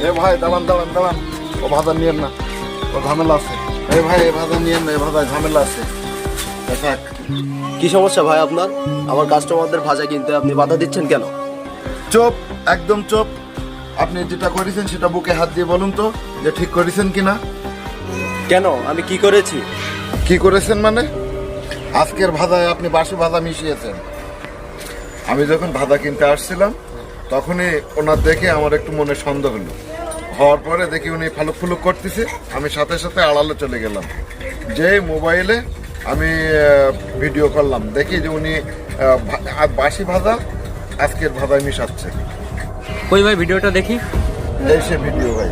এ ভাই দাঁড়ান দাঁড়ান দাঁড়ান, ও ভাজা নিয়েন না, ও ঝামেলা আছে। এই ভাই এ ভাজা নিয়েন না, এ ভাজা ঝামেলা আছে। থাক। কি সমস্যা ভাই আপনার? আমার কাস্টমারদের ভাজা কিনতে আপনি বাধা দিচ্ছেন কেন? চুপ, একদম চুপ। আপনি যেটা করেছেন সেটা বুকে হাত দিয়ে বলুন তো যে ঠিক করেছেন কিনা। কেন, আমি কি করেছি? কি করেছেন মানে? আজকের ভাজায় আপনি বাসি ভাজা মিশিয়েছেন। আমি যখন ভাজা কিনতে আসছিলাম তখনই ওনার দেখে আমার একটু মনে সন্দেহ হলো। হওয়ার পরে দেখি উনি ফালুক ফুলুক করতেছে, আমি সাথে সাথে আড়ালে চলে গেলাম। যে মোবাইলে আমি ভিডিও করলাম, দেখি যে উনি বাসি ভাজা আজকের ভাজায় মিশাচ্ছে। কই ভাই ভিডিওটা দেখি। এই সে ভিডিও ভাই।